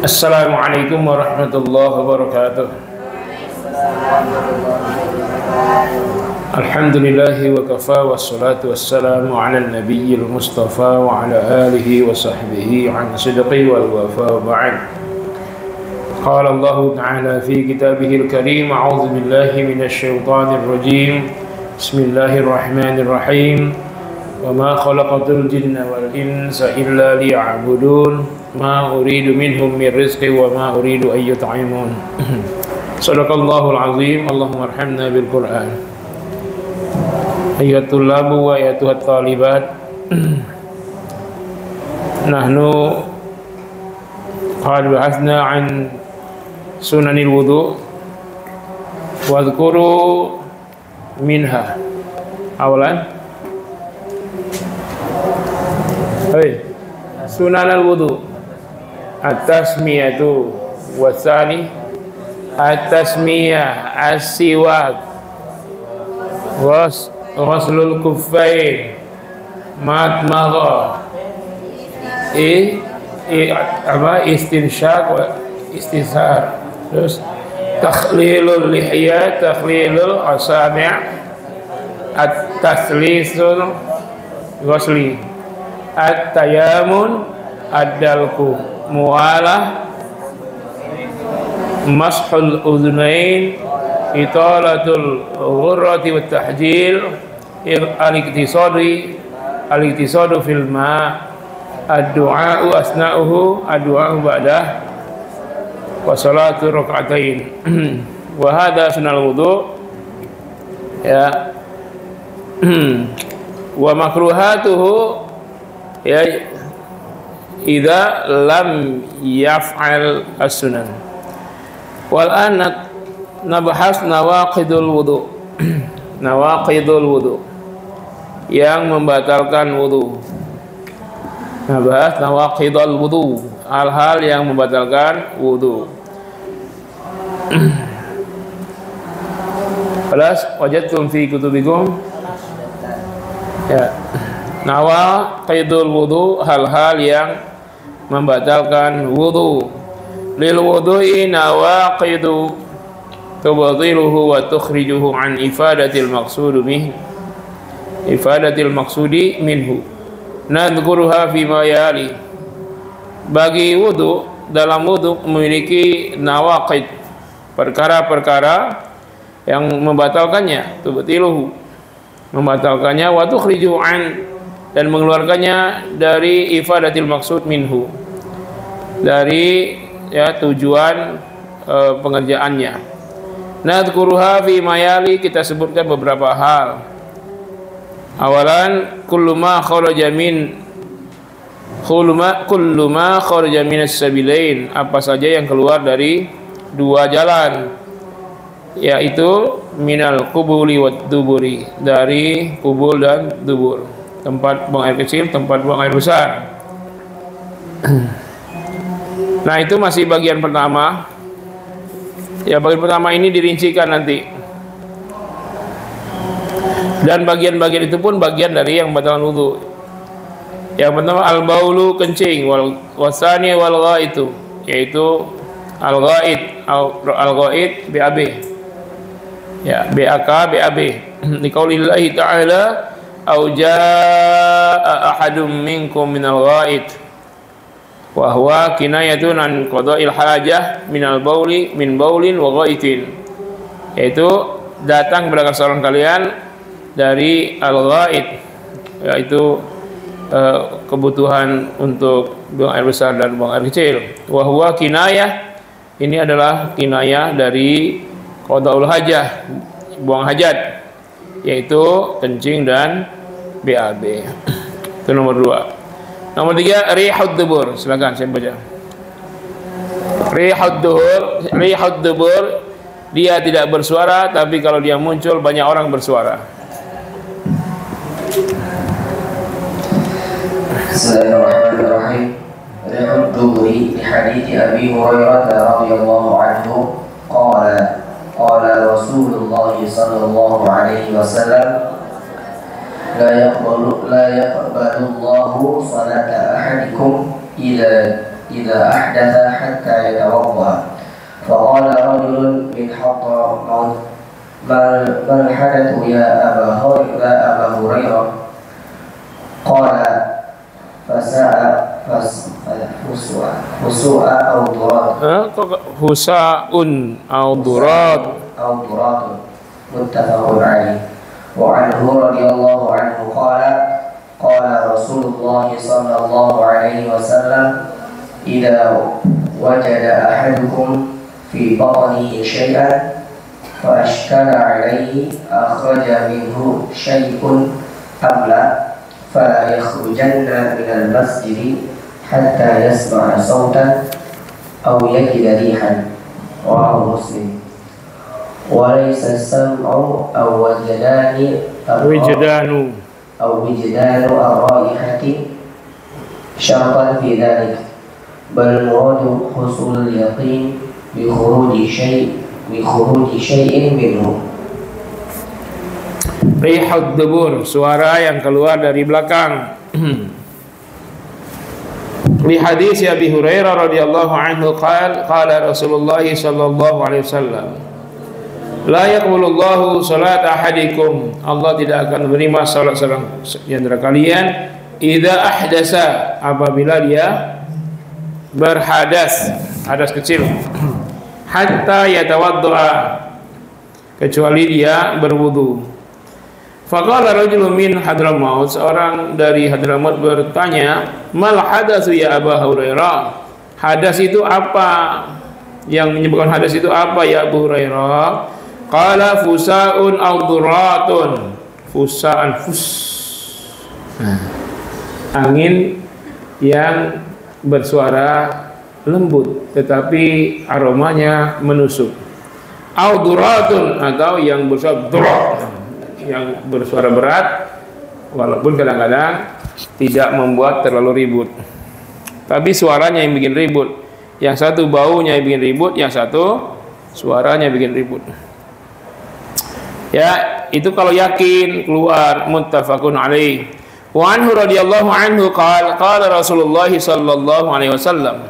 Assalamualaikum warahmatullahi wabarakatuh. Alhamdulillahi wa kafa wassalatu wassalamu ala nabiyyil mustafa wa ala alihi wa sahbihi an sidqi wal wafa ba'd. Qala Allah ta'ala fi kitabihil karim, a'udzu billahi minasy syaithanir rajim. Bismillahirrahmanirrahim. Wa ma khalaqatul jinna wal insa illa liya'budun. Ma uridu minhum min rizqi wa ma uridu an yut'imun. Sadaqallahul azim. Allahumma arhamna bil Qur'an. Ayyuhat tullabu wa ayyatuhat talibat, nahnu qad bahasna an sunanil wudu wa dhkuru minha awalan sunanal wudu at-tasmiyatu wasani at-tasmiyah as-siwak ghuslul kuffain matmagha istinsyaq wa istisar, terus takhlilul lihya, takhlilul asabi', at-taslisul ghusli, at-tayamun, ad-dalku, mu'alah, mashul udhunain, italatul ghurrati wat tahjil, al-iktisadu fil ma', ad-du'a'u asna'uhu, ad-du'a'u ba'dah, wa salatu rak'atain. Wa hadha sunnal wudu ya. Wa makruhatuhu ya idza lam yaf'al as-sunan. Wal an nabahas nawaqidul wudu. Nawaqidul wudu, yang membatalkan wudu. Nabahas nawaqidul wudu, hal-hal yang membatalkan wudu. Alas wajadtum fi kutubikum ya. Nawaqidul wudu, hal-hal yang membatalkan wudu. Lil wudu'i nawaqidu tubtiluhu wa tukhrijuhu an ifadatil maqsudi minhu. Nadhkuruha fi ma yali. Bagi wudu, dalam wudu memiliki nawaqid, perkara-perkara yang membatalkannya, tubtiluhu, membatalkannya, wa tukhrijuhu an, dan mengeluarkannya dari ifadatil maqsud minhu, dari ya tujuan pengerjaannya. Nadhkuruha fi mayali, kita sebutkan beberapa hal. Awalan kullu ma kharaja minas sabilain, apa saja yang keluar dari dua jalan, yaitu minal qubuli wad duburi, dari kubul dan dubur, tempat buang air kecil, tempat buang air besar. Nah, itu masih bagian pertama. Ya, bagian pertama ini dirincikan nanti. Dan bagian-bagian itu pun bagian dari yang membatalkan wudu. Yang pertama al-baulu, kencing, wasani wal ghaitu, yaitu al-ghaid BAB. Ya, BAK BAB. Liqaulillahi ta'ala au jaa ahadum minkum minal ghaid wa huwa kinayatun an qada'il hajah minal bauli min baulin wa ghaitin, yaitu datang kepada seorang kalian dari al-ghaid, yaitu kebutuhan untuk buang air besar dan buang air kecil. Wa huwa kinayah, ini adalah kinayah dari qada'ul hajah, buang hajat, yaitu kencing dan BAB. Itu nomor 2. Nomor 3, rihud dubur. Silakan saya baca. Rihud dubur, dia tidak bersuara, tapi kalau dia muncul banyak orang bersuara. Bismillahirrahmanirrahim. Rihud duburi, di hadits Abi Hurairah radhiyallahu anhu qala Rasulullah sallallahu alaihi wasallam la yaqbalu Allahu salata ahadikum idza إذا أحدث حتى يتوضأ. فقال رجل من حضرموت: ما الحدث يا أبا هريرة؟ قال: فساء أو ضرات. فساء أو ضرات. متفق عليه. وعنه رضي الله عنه قال: قال رسول الله صلى الله عليه وسلم: إذا وجد أحدكم في بطنه شيئا فأشكل عليه أخرج منه شيء أم لا فلا يخرجن من المسجد حتى يسمع صوتا أو يجد ريحا. رواه مسلم. وليس السمع أو وجدان الرائحة شرطا في ذلك، بل المراد حصول اليقين بخروج شيء منه. Rihud dubur, suara yang keluar dari belakang. Li hadis Abi Hurairah radhiyallahu anhu qala Rasulullah sallallahu alaihi wasallam: La yaqbalullahu salata ahadikum. Allah tidak akan menerima salat seorang di antara kalian idza ahdasa, apabila dia berhadas, hadas kecil, hatta yatawaddaa, kecuali dia berwudu. Faqala rajulun min Hadramaut, seorang dari Hadramaut bertanya, mal hadatsu ya Aba Hurairah? Hadas itu apa? Yang menyebabkan hadas itu apa ya Abu Hurairah? Qala fusaun aw duratun. Fusaan, angin yang bersuara lembut tetapi aromanya menusuk. Aw duratun, atau yang bersuara durat, yang bersuara berat walaupun kadang-kadang tidak membuat terlalu ribut, tapi suaranya yang bikin ribut. Yang satu baunya yang bikin ribut, yang satu suaranya bikin ribut. Ya, itu kalau yakin keluar. Muttafaqun alaih. Wa anhu radhiyallahu anhu qala Rasulullah sallallahu alaihi wasallam: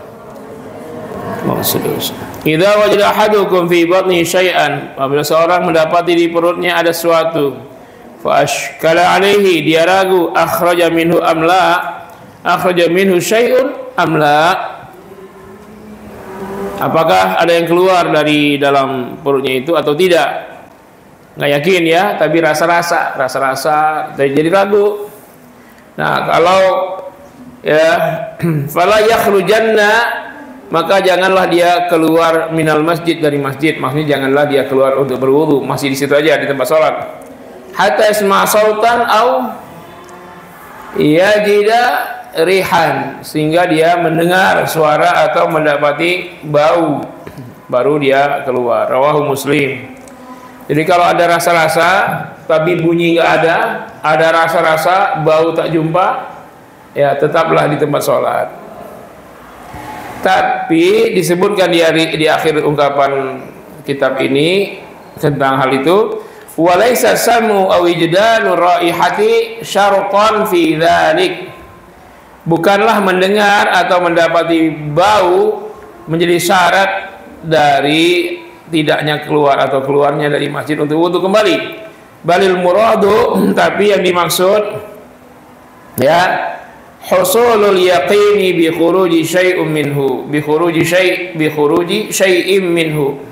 Idza wajada ahadukum fi batni syai'an, apabila seorang mendapati di perutnya ada sesuatu, fa ashkala alaihi, dia ragu, akhraja minhu syai'un am la, apakah ada yang keluar dari dalam perutnya itu atau tidak. Nggak yakin ya, tapi rasa-rasa jadi ragu. Nah, kalau ya fala yakhrujanna, maka janganlah dia keluar minal masjid, dari masjid. Maksudnya janganlah dia keluar untuk berwudu, masih di situ aja di tempat sholat. Hatta isma sautan au yajida rihan, sehingga dia mendengar suara atau mendapati bau, baru dia keluar. Rawahu Muslim. Jadi kalau ada rasa-rasa tapi bunyi nggak ada rasa-rasa, bau tak jumpa, ya tetaplah di tempat sholat. Tapi disebutkan di akhir ungkapan kitab ini tentang hal itu, walaysa samu aw ijdanu raihati syartan fi dzalik. Bukanlah mendengar atau mendapati bau menjadi syarat dari tidaknya keluar atau keluarnya dari masjid untuk wudu kembali. Balil muradu, tapi yang dimaksud ya husulul yaqini bi khuruji syai'in minhu, bi khuruji syai'in minhu.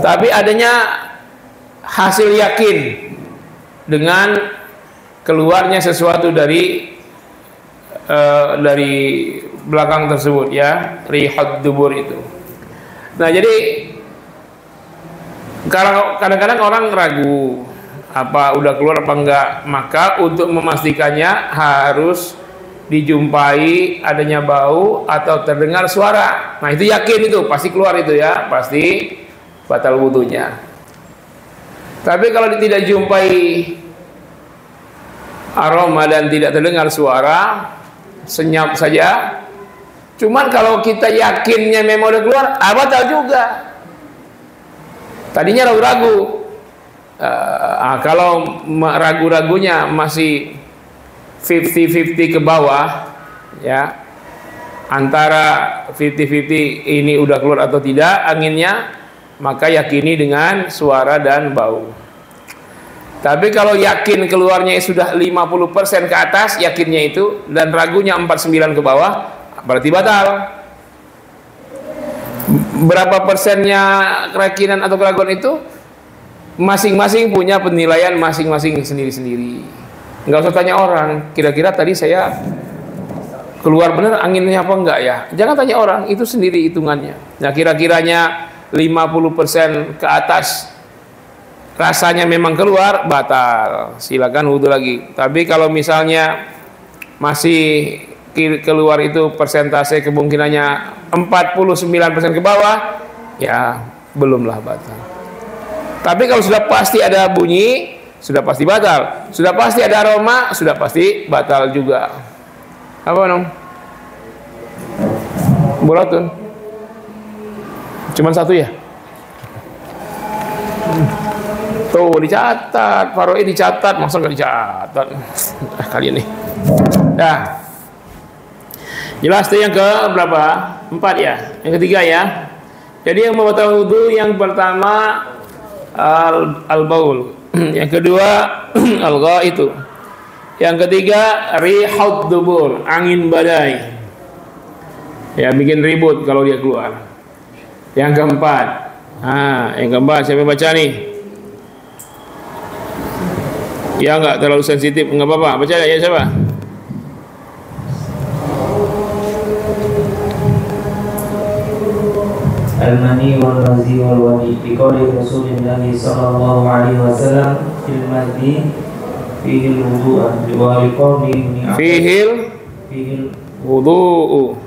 Tapi adanya hasil yakin dengan keluarnya sesuatu dari belakang tersebut, ya, rihad dubur itu. Nah, jadi kalau kadang-kadang orang ragu apa udah keluar apa enggak, maka untuk memastikannya harus dijumpai adanya bau atau terdengar suara. Nah, itu yakin, itu pasti keluar itu ya, pasti batal wudunya. Tapi kalau tidak jumpai aroma dan tidak terdengar suara, senyap saja. Cuman kalau kita yakinnya memang udah keluar, batal juga. Tadinya ragu-ragu. Kalau ragu-ragunya masih 50-50 ke bawah, ya, antara 50-50 ini udah keluar atau tidak anginnya, maka yakini dengan suara dan bau. Tapi kalau yakin keluarnya sudah 50% ke atas yakinnya itu, dan ragunya 49 ke bawah, berarti batal. Berapa persennya keyakinan atau keraguan itu masing-masing punya penilaian masing-masing sendiri-sendiri. Nggak usah tanya orang, kira-kira tadi saya keluar bener anginnya apa enggak ya? Jangan tanya orang, itu sendiri hitungannya. Nah, kira-kiranya 50% ke atas rasanya memang keluar, batal. Silakan wudhu lagi. Tapi kalau misalnya masih keluar itu persentase kemungkinannya 49% ke bawah, ya belumlah batal. Tapi kalau sudah pasti ada bunyi, sudah pasti batal. Sudah pasti ada aroma, sudah pasti batal juga. Apa dong? Bulatun. Cuman satu ya? Tuh dicatat, Faroi dicatat, masa nggak dicatat? Kalian nih. Dah. Jelas tuh yang ke berapa? 4 ya. Yang ketiga ya. Jadi yang membatal wudu yang pertama al-baul. Yang kedua al-ghaitu. Yang ketiga rihaud dubur, angin badai. Ya bikin ribut kalau dia keluar. Yang keempat. Yang keempat siapa baca nih? Ya enggak terlalu sensitif, enggak apa-apa. Baca ya siapa? Al-mani wal mazi wal wadi biqauli Rasulullah sallallahu alaihi wasallam fil madi fihi al-wudu'a wa liqauli fihi wudu'u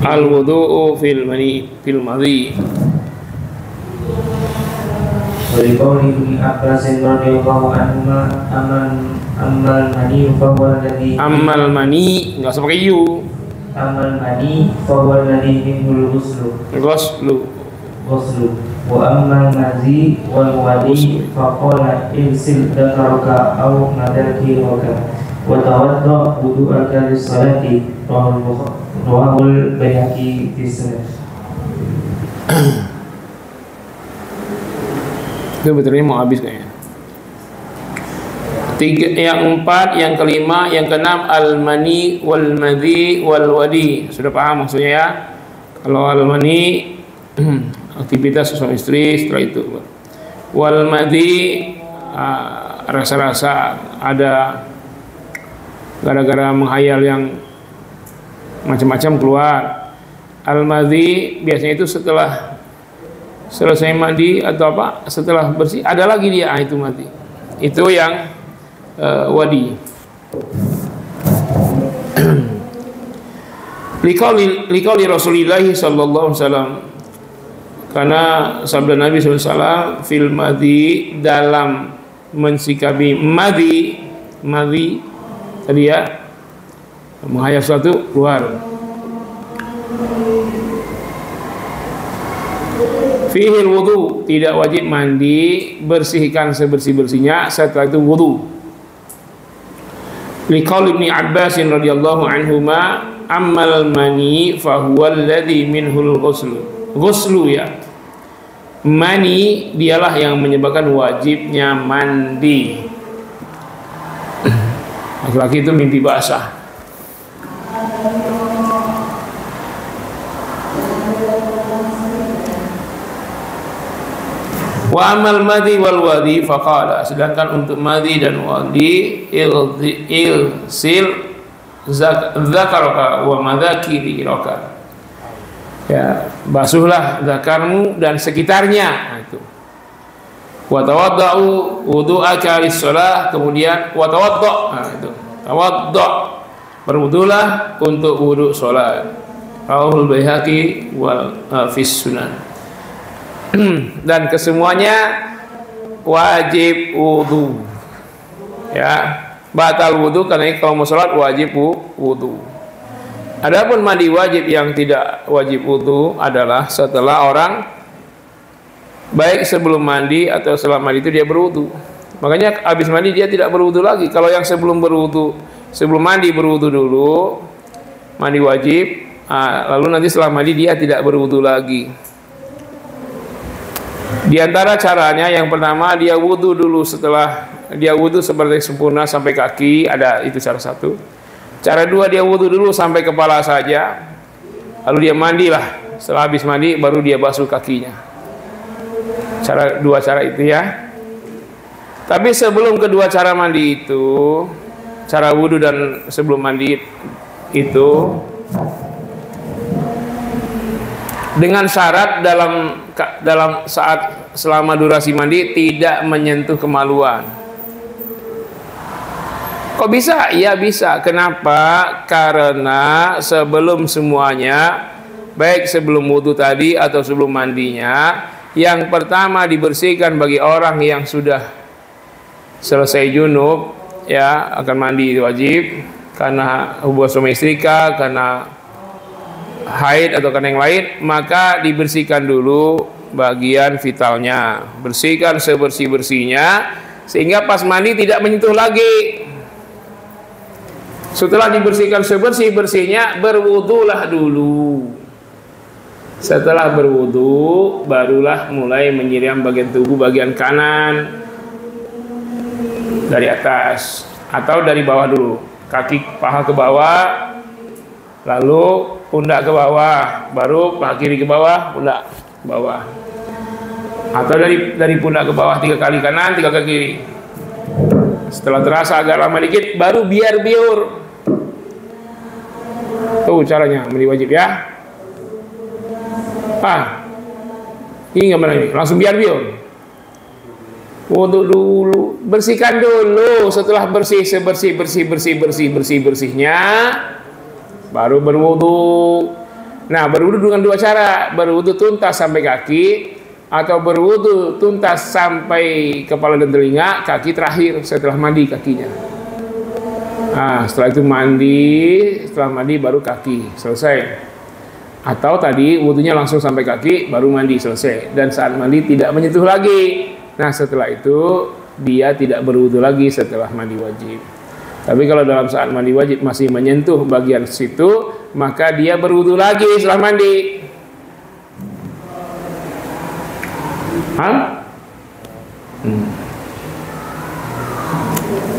al-wudu'u fil madi wa liqauli Ibnu Abbas radhiyallahu anhu ammal mani fa huwa alladhi ammal mani enggak usah pakai yu. Amal mani fawal ladhi minhul ghuslu wa ammal mazi wal wadi faqala irsil dakaraka aw madakiraka wa tawadda wudu'aka lis-salati rawahul Baihaqi fi Sunan. Itu betulnya mau habis kayaknya. Yang 4, yang kelima, yang keenam al-mani wal madhi wal wadi. Sudah paham maksudnya ya? Kalau al-mani aktivitas suami istri, setelah itu wal madhi rasa-rasa ada gara-gara menghayal yang macam-macam keluar. Al-madhi biasanya itu setelah selesai mandi atau apa, setelah bersih ada lagi dia, itu mati. Itu yang wadi. Liqauli Rasulullah sallallahu alaihi wasallam, karena sabda Nabi sallallahu alaihi wasallam fil madhi, dalam mensikapi madhi tadi ya, menghayal sesuatu keluar. Fihil wudu, tidak wajib mandi, bersihkan sebersih-bersihnya, setelah itu wudu. Liqaul Ibnu Abbas radhiyallahu anhuma ammal mani fa huwa alladhi minhul ghuslu ya. Mani dialah yang menyebabkan wajibnya mandi. Laki-laki itu mimpi basah. Wa amal madhi wal wadi faqala, sedangkan untuk madhi dan wadi ilsil zakaraka wa madhakiraka, ya basuhlah zakarmu dan sekitarnya. Nah, itu wa tawaddau wudu'aka lis-shalah, kemudian wa tawadda, nah itu tawadda, berwudulah untuk wudu salat. Rawahul Baihaqi wal fis Sunan. Dan kesemuanya wajib wudu, ya batal wudu karena kalau mau sholat wajib wudu. Adapun mandi wajib yang tidak wajib wudu adalah setelah orang, baik sebelum mandi atau setelah mandi itu dia berwudu. Makanya habis mandi dia tidak berwudu lagi. Kalau yang sebelum mandi berwudu dulu, mandi wajib. Lalu nanti setelah mandi dia tidak berwudu lagi. Di antara caranya yang pertama dia wudu dulu, setelah dia wudu seperti sempurna sampai kaki, ada itu cara satu. Cara dua dia wudu dulu sampai kepala saja, lalu dia mandilah. Setelah habis mandi baru dia basuh kakinya. Dua cara itu ya. Tapi sebelum kedua cara mandi itu, cara wudu dan sebelum mandi itu, dengan syarat dalam saat selama durasi mandi tidak menyentuh kemaluan. Kok bisa? Ya bisa. Kenapa? Karena sebelum semuanya, baik sebelum wudu tadi atau sebelum mandinya, yang pertama dibersihkan bagi orang yang sudah selesai junub, ya akan mandi wajib karena hubungan suami istri kah, karena haid atau karena yang lain, maka dibersihkan dulu bagian vitalnya, bersihkan sebersih-bersihnya sehingga pas mandi tidak menyentuh lagi. Setelah dibersihkan sebersih-bersihnya, berwudulah dulu. Setelah berwudu, barulah mulai menyiram bagian tubuh bagian kanan dari atas atau dari bawah dulu, kaki paha ke bawah, lalu pundak ke bawah, baru paha kiri ke bawah, pundak ke bawah, atau dari pundak ke bawah 3 kali kanan, 3 kali kiri. Setelah terasa agak lama dikit, baru biar biur. Tuh caranya mandi wajib ya. Ini nggak benar ini, langsung biar biur. Wudu dulu, bersihkan dulu. Setelah bersihnya, baru berwudu. Nah, berwudu dengan 2 cara. Berwudu tuntas sampai kaki, atau berwudu tuntas sampai kepala dan telinga, kaki terakhir setelah mandi kakinya. Nah, setelah itu setelah mandi baru kaki, selesai. Atau tadi wudunya langsung sampai kaki, baru mandi, selesai. Dan saat mandi tidak menyentuh lagi. Nah, setelah itu dia tidak berwudu lagi setelah mandi wajib. Tapi kalau dalam saat mandi wajib masih menyentuh bagian situ, maka dia berwudu lagi setelah mandi.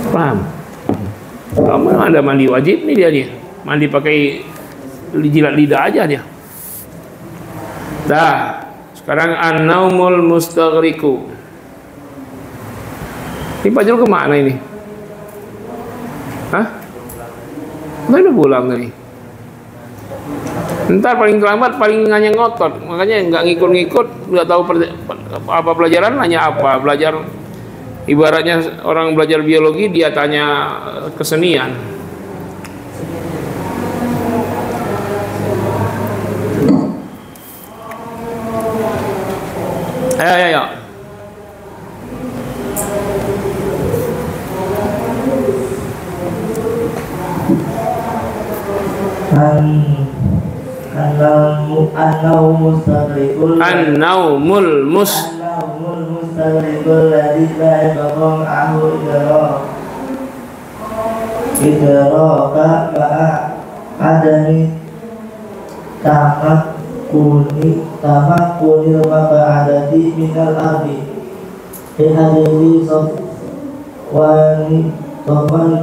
Paham? Kamu ada mandi wajib nih dia. Mandi pakai jilat lidah aja dia. Dah, sekarang an-naumul mustaghriqu. Ini Pak Jul kemana ini? Udah pulang tadi. Ntar paling terlambat paling hanya ngotot, makanya nggak ngikut-ngikut, nggak tahu apa pelajaran, nanya apa belajar. Ibaratnya orang belajar biologi dia tanya kesenian. Ayo. An-naumul mustaghriqul ladzi la yaqahu idraka ma'a adami tamakkunil maq'adati minal ardi fi hadhihi Sofwan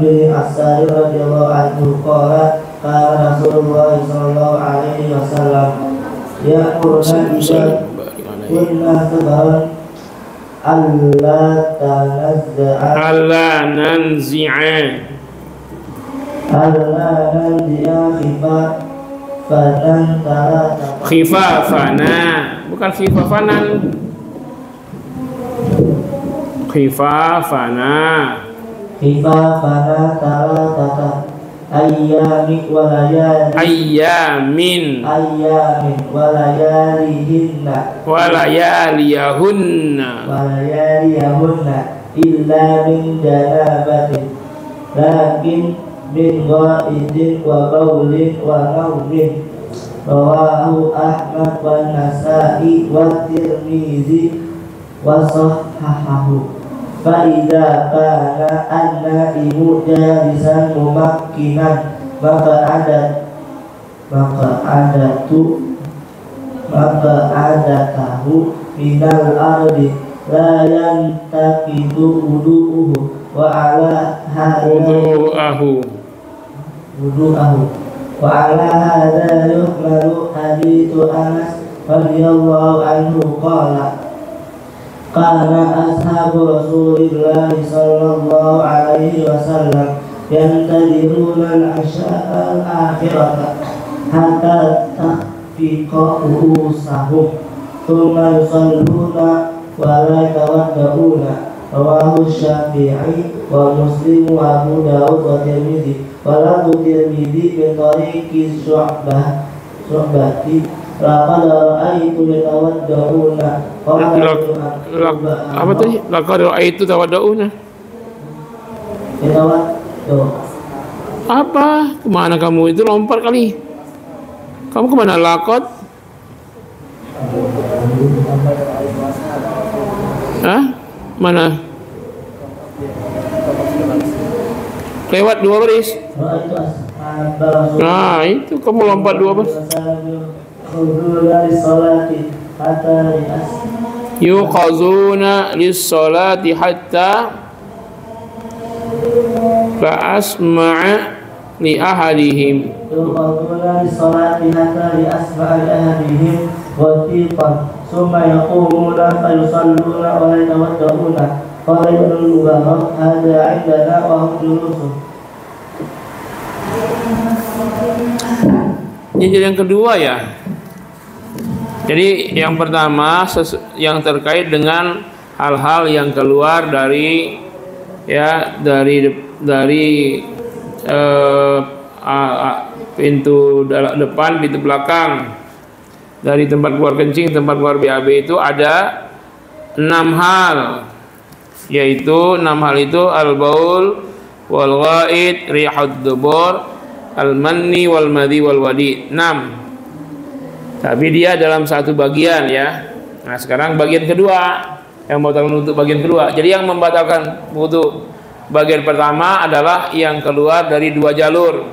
bin Asari radhiyallahu anhu qala qala Rasulullah sallallahu alaihi wasallam ya'muruna bihi kunna tabaran alla nanzi'a khifafana, bukan khifafanan, khifafana talatata ayyamin walayaliyahunna illa min janabatin lakin min ghaidin wa baulin wa nawmin. Rawahu Ahmad wa Nasa'i wa Tirmizi wa sahhahahu. Fa'idha kana an-na'imu jalisan mumakkinan maka maka ada tahu minal ardi la yantaqidu wudu'uhu wa ala hadha yuhmalu hadithu Anas radhiyallahu anhu qala ashabu Rasulillah sallallahu alaihi wasallam yantadiruna al-asya'a al-akhirata hatta tahfiqa ru'usahum thumma yusalluna wa la yatawadda'una. Rawahu Syafi'i wa Muslim wa Abu Dawud wa Tirmidzi wa lahu Tirmidzi min tariqi Syu'bati laqad ra'aitu yatawadda'una. Apa tadi? Laqad ra'aitu tawadda'una. Apa? Kemana kamu? Itu lompat kali. Kamu kemana? Laqad? Hah? Mana? Lewat 2 baris. Nah, itu kamu lompat 2 baris. Yuqazuna lis-salati hatta fa asma'a li ahadihim. Yuqazuna lis-salati hatta li asma'a li ahadihim wa tiqan summa yaqumuna fa yusalluna wa la yatawadda'una. Qala Ibnu Mubarak hadza 'indana wa hum julusun. Ini yang kedua ya. Jadi yang pertama yang terkait dengan hal-hal yang keluar dari pintu depan, pintu belakang, dari tempat keluar kencing, tempat keluar BAB itu ada 6 hal, yaitu 6 hal itu al-baul wal ghaid, rihud dubur, al-manni wal madhi wal wadi. 6. Tapi dia dalam satu bagian ya. Nah, sekarang bagian kedua yang membatalkan untuk bagian kedua. Jadi yang membatalkan untuk bagian pertama adalah yang keluar dari 2 jalur.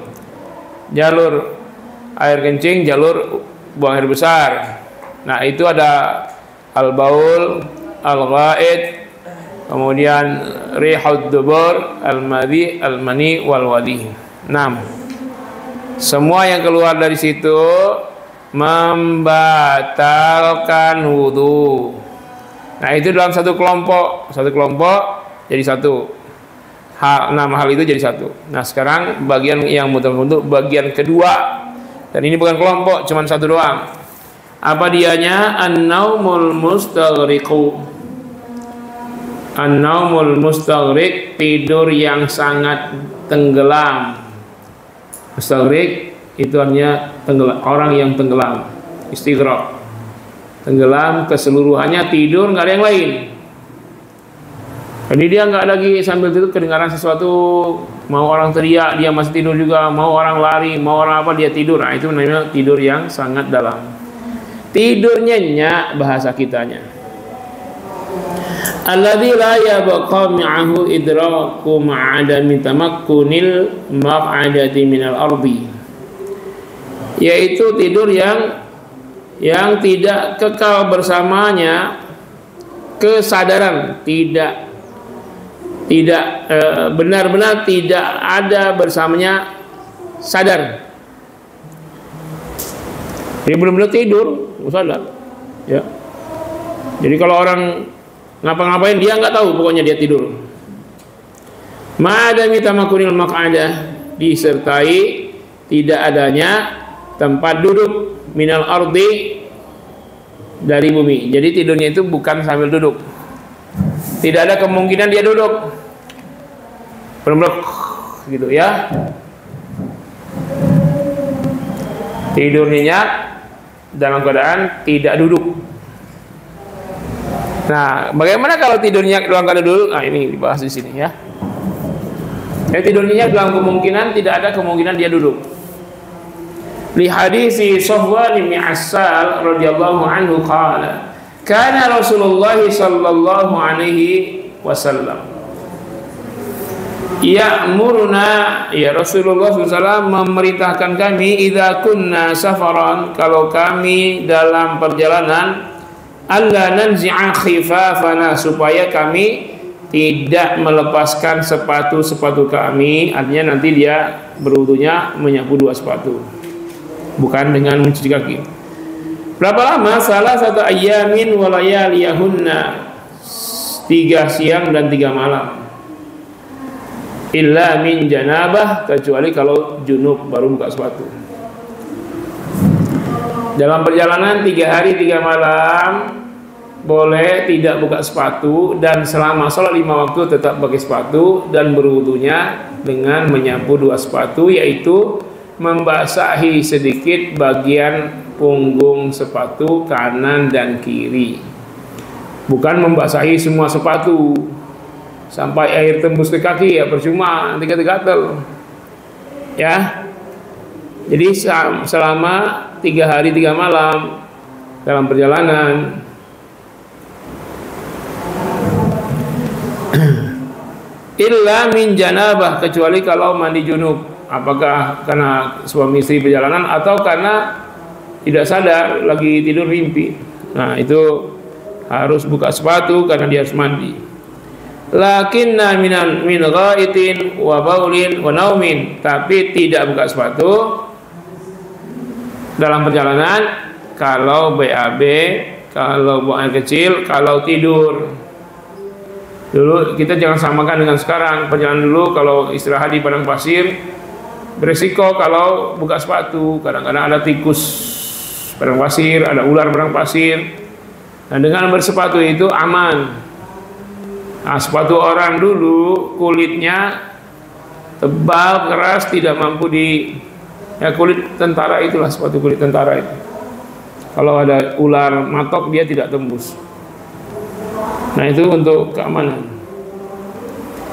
Jalur air kencing, jalur buang air besar. Nah, itu ada al-baul, al-ghaid, kemudian rihud dubur, al-madhi, al-mani wal wadi. 6. Semua yang keluar dari situ membatalkan wudu. Nah, itu dalam satu kelompok jadi satu. 6 hal itu jadi satu. Nah, sekarang bagian yang untuk bagian kedua, dan ini bukan kelompok, cuma satu doang. Apa dianya? An-naumul mustaghriqu. An-naumul mustaghriq, tidur yang sangat tenggelam. Mustaghriq itu artinya tenggelam, orang yang tenggelam, istighraq, tenggelam keseluruhannya, tidur, nggak ada yang lain. Jadi dia nggak lagi sambil tidur kedengaran sesuatu, mau orang teriak dia masih tidur juga, mau orang lari, mau orang apa dia tidur. Nah, itu namanya tidur yang sangat dalam. Tidur nyenyak bahasa kitanya. Alladzi la yabqa ma'ahu idraku ma'adami tamakkunil maq'adati minal ardi. Yaitu tidur yang tidak kekal bersamanya kesadaran, tidak benar-benar tidak ada bersamanya sadar. Dia benar-benar tidur, sadar. Ya. Jadi kalau orang ngapa-ngapain dia nggak tahu, pokoknya dia tidur. Ma'adami tamakkunil maq'adah, disertai tidak adanya tempat duduk minal ardi, dari bumi. Jadi tidurnya itu bukan sambil duduk. Tidak ada kemungkinan dia duduk. Benar-benar gitu ya. Tidur nyenyak dalam keadaan tidak duduk. Nah, bagaimana kalau tidur nyenyak dalam keadaan duduk? Nah, ini dibahas di sini ya. Jadi tidur nyenyak dalam kemungkinan tidak ada kemungkinan dia duduk. Li hadisi Safwan bin Assal radhiyallahu anhu qala kana Rasulullah sallallahu alaihi wasallam Ya'muruna, ya Rasulullah SAW memerintahkan kami idza kunna safaran, kalau kami dalam perjalanan, alla nanzi'a khifafana, supaya kami tidak melepaskan sepatu-sepatu kami. Artinya nanti dia berwudunya menyapu 2 sepatu, bukan dengan mencuci kaki. Berapa lama? Salah satu ayamin wa layaliyahunna, 3 siang dan 3 malam. Illa min janabah, kecuali kalau junub baru buka sepatu. Dalam perjalanan 3 hari 3 malam boleh tidak buka sepatu, dan selama sholat 5 waktu tetap pakai sepatu, dan berwudunya dengan menyapu 2 sepatu, yaitu membasahi sedikit bagian punggung sepatu kanan dan kiri, bukan membasahi semua sepatu sampai air tembus ke kaki, ya percuma, nanti gatel ya. Jadi selama 3 hari 3 malam dalam perjalanan, illa min janabah, kecuali kalau mandi junub, apakah karena suami istri perjalanan atau karena tidak sadar lagi tidur mimpi. Nah, itu harus buka sepatu karena dia harus mandi. Lakinna min ghaitin wa baulin wa naumin, tapi tidak buka sepatu dalam perjalanan kalau BAB, kalau buang air kecil, kalau tidur. Dulu kita jangan samakan dengan sekarang. Perjalanan dulu kalau istirahat di padang pasir beresiko kalau buka sepatu, kadang-kadang ada tikus padang pasir, ada ular padang pasir. Nah, dengan bersepatu itu aman. Nah, sepatu orang dulu kulitnya tebal, keras, tidak mampu ya kulit tentara itulah, sepatu kulit tentara itu. Kalau ada ular matok dia tidak tembus. Nah, itu untuk keamanan.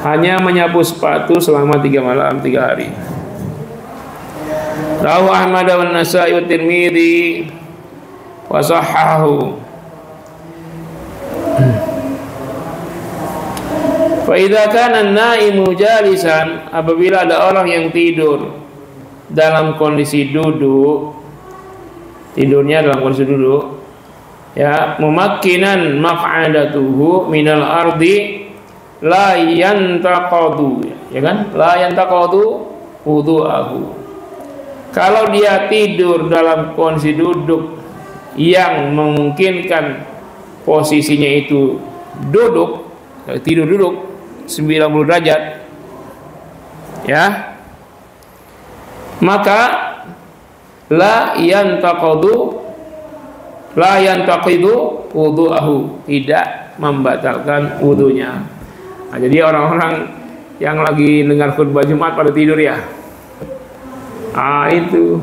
Hanya menyapu sepatu selama 3 malam 3 hari. Rawahu Ahmad wa Nasa'i wa Tirmidzi wa sahhahu. Fa idza kana an-naimu jalisan, apabila ada orang yang tidur dalam kondisi duduk, tidurnya dalam kondisi duduk, ya, mumakkinan maq'adatuhu minal ardi la yantaqadu, ya kan, la yantaqadu wudu'ahu. Kalau dia tidur dalam kondisi duduk yang memungkinkan posisinya itu duduk, tidur duduk 90 derajat, ya, maka la yantaqidu wudu'ahu, tidak membatalkan wudunya. Nah, jadi orang-orang yang lagi dengar khutbah Jumat pada tidur ya. Itu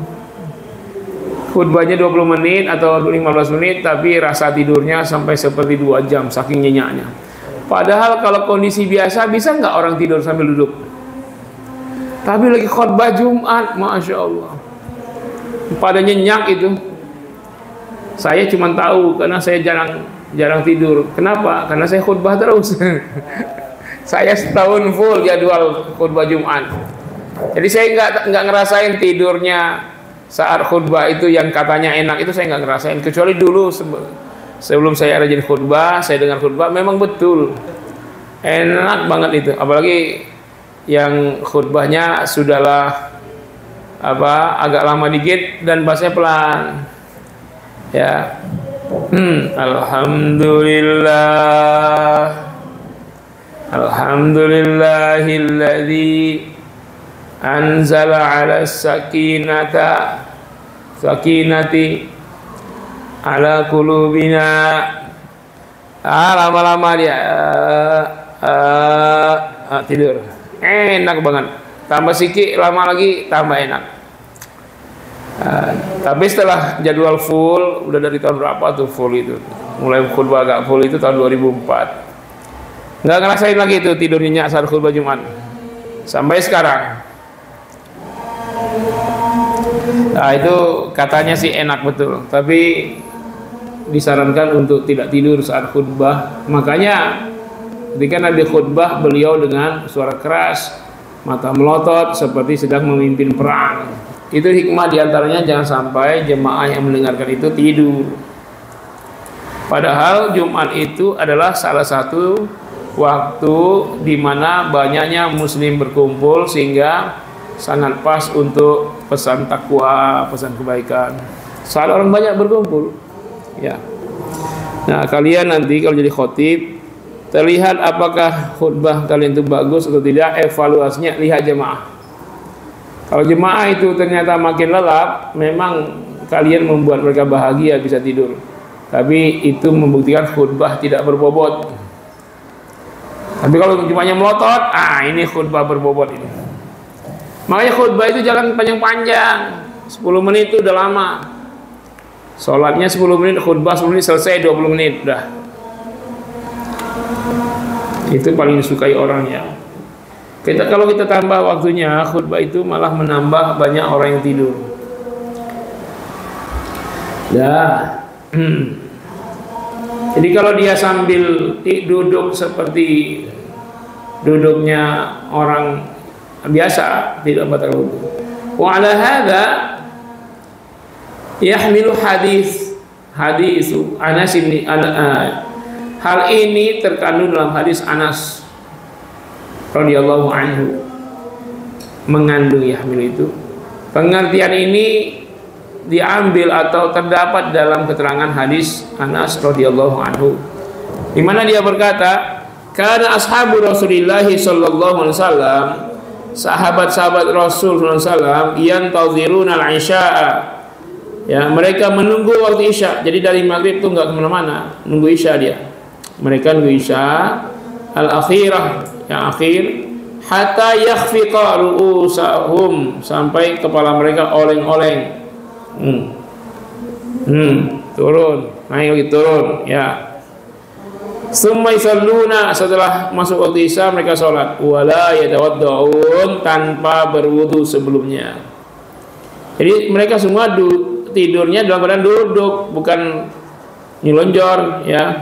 khutbahnya 20 menit atau 15 menit tapi rasa tidurnya sampai seperti 2 jam saking nyenyaknya. Padahal kalau kondisi biasa bisa nggak orang tidur sambil duduk? Tapi lagi khutbah Jumat, Masya Allah, pada nyenyak itu. Saya cuma tahu karena saya jarang tidur. Kenapa? Karena saya khutbah terus. Saya setahun full jadwal khutbah Jumat. Jadi saya nggak ngerasain tidurnya saat khutbah itu yang katanya enak, itu saya nggak ngerasain. Kecuali dulu sebelum saya rajin khutbah, saya dengar khutbah, memang betul enak banget itu. Apalagi yang khutbahnya sudahlah agak lama dikit dan bahasanya pelan, ya. Alhamdulillahilladzi anzala 'alas sakinati ala qulubina. Lama-lama dia tidur enak banget, tambah sikit lama lagi tambah enak. Tapi setelah jadwal full, udah dari tahun berapa tuh full itu, mulai khutbah agak full itu tahun 2004, nggak ngerasain lagi itu tidur nyenyak saat khutbah Jumat sampai sekarang. Nah, itu katanya sih enak betul, tapi disarankan untuk tidak tidur saat khutbah. Makanya ketika Nabi khutbah, beliau dengan suara keras mata melotot seperti sedang memimpin perang. Itu hikmah diantaranya jangan sampai jemaah yang mendengarkan itu tidur. Padahal Jumat itu adalah salah satu waktu di mana banyaknya muslim berkumpul, sehingga sangat pas untuk pesan takwa, pesan kebaikan. Saat orang banyak berkumpul, ya. Nah, kalian nanti kalau jadi khotib, terlihat apakah khutbah kalian itu bagus atau tidak, evaluasinya lihat jemaah. Kalau jemaah itu ternyata makin lelap, memang kalian membuat mereka bahagia bisa tidur. Tapi itu membuktikan khutbah tidak berbobot. Tapi kalau jemaahnya melotot, ini khutbah berbobot ini. Makanya khutbah itu jangan panjang-panjang. 10 menit itu udah lama. Sholatnya 10 menit, khutbah 10 menit, selesai 20 menit udah. Itu paling disukai orang ya. Kalau kita tambah waktunya, khutbah itu malah menambah banyak orang yang tidur. Jadi kalau dia sambil duduk seperti duduknya orang biasa, tidak batal wudu. Wa ala hadza yahmilu hadis Anas bin hal ini terkandung dalam hadis Anas radhiyallahu anhu, mengandung yahmilu itu. Pengertian ini diambil atau terdapat dalam keterangan hadis Anas radhiyallahu anhu, di mana dia berkata, "Kana ashabu Rasulillah sallallahu alaihi wasallam, sahabat-sahabat Rasul sallallahu alaihi wasallam, yantaziruna al-isya'a." Ya, mereka menunggu waktu Isya. Jadi dari maghrib tuh enggak kemana-mana, nunggu Isya dia. Mereka nunggu Isya al-akhirah, yang akhir, hatta yakhfiqa ru'usahum, sampai kepala mereka oleng-oleng. Turun, naik lagi turun, ya. Summa yusalluna, setelah masuk waktu Isya mereka sholat, wala yatawaddaun, tanpa berwudu sebelumnya. Jadi mereka semua tidurnya dalam keadaan duduk, bukan nyelonjor, ya.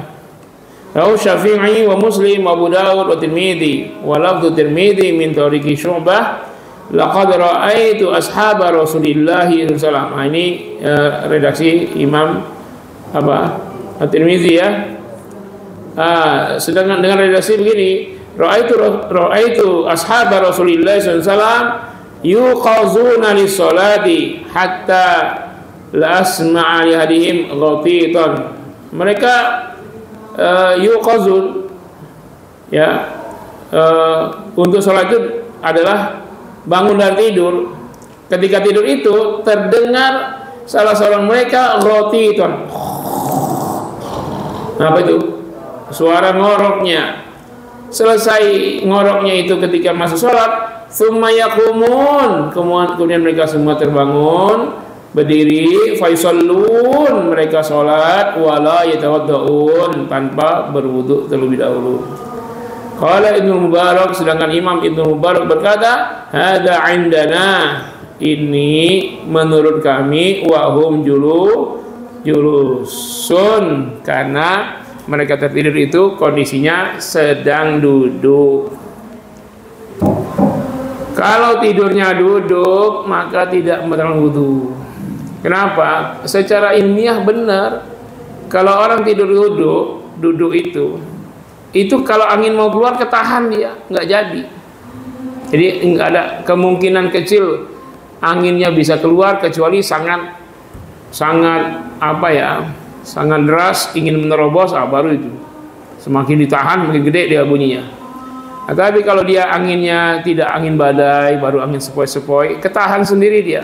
Rawi Syafi'i wa Muslim wa Abu Dawud wa Tirmidzi, wa lafdzu Tirmidzi min tariqi Syu'bah, laqad ra'aitu ashaba Rasulillah sallallahu alaihi wasallam. Ini redaksi Imam At-Tirmidzi ya. Sedangkan dengan redaksi begini, ra'aitu ashaba Rasulillah sallallahu alaihi wasallam yuqazuna lis-salati hatta la asma'a li hadihim ghatitan. Mereka yuqazun, ya, untuk salat itu adalah bangun dari tidur. Ketika tidur itu terdengar salah seorang mereka ghatitan. Apa itu? Suara ngoroknya. Selesai ngoroknya itu ketika masuk salat, tsumma yaqumun, kemudian mereka semua terbangun, berdiri, faisallun, mereka salat, wala yatawaddaun, tanpa berwudu terlebih dahulu. Qala Ibnu Mubarak, sedangkan Imam Ibnu Mubarak berkata, hada indana, ini menurut kami, wahum julusun, karena mereka tertidur itu kondisinya sedang duduk. Kalau tidurnya duduk, maka tidak membatalkan wudu. Kenapa? Secara ilmiah benar, kalau orang tidur duduk itu kalau angin mau keluar ketahan dia, nggak jadi. Jadi nggak ada kemungkinan kecil anginnya bisa keluar kecuali sangat sangat deras ingin menerobos, baru itu. Semakin ditahan makin gede dia bunyinya. Nah, tapi kalau dia anginnya tidak angin badai, baru angin sepoi-sepoi, ketahan sendiri dia,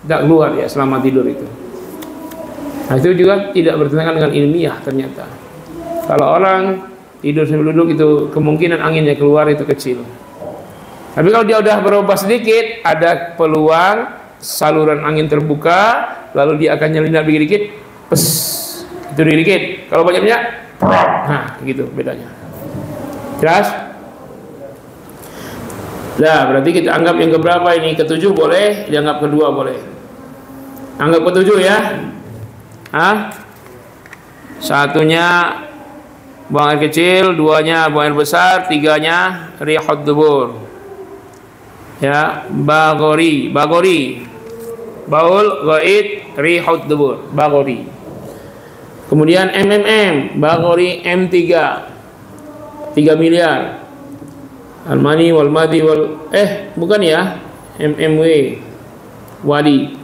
tidak keluar ya selama tidur itu. Nah, itu juga tidak bertentangan dengan ilmiah ternyata. Kalau orang tidur sambil duduk itu kemungkinan anginnya keluar itu kecil. Tapi kalau dia udah berubah sedikit, ada peluang saluran angin terbuka, lalu dia akan nyelinap dikit-dikit, pes, itu dikit. Kalau banyak-banyak, nah gitu bedanya. Jelas? Nah, berarti kita anggap yang keberapa ini? Ketujuh boleh, dianggap kedua boleh. Anggap ketujuh ya. Satunya buang air kecil, duanya buang air besar, tiganya rihud dubur. Ya, bagori, baul ghaid rihud dubur, bagori. Kemudian bagori M3 3 miliar. Almani wal madi wal bukan ya, MMW wadi.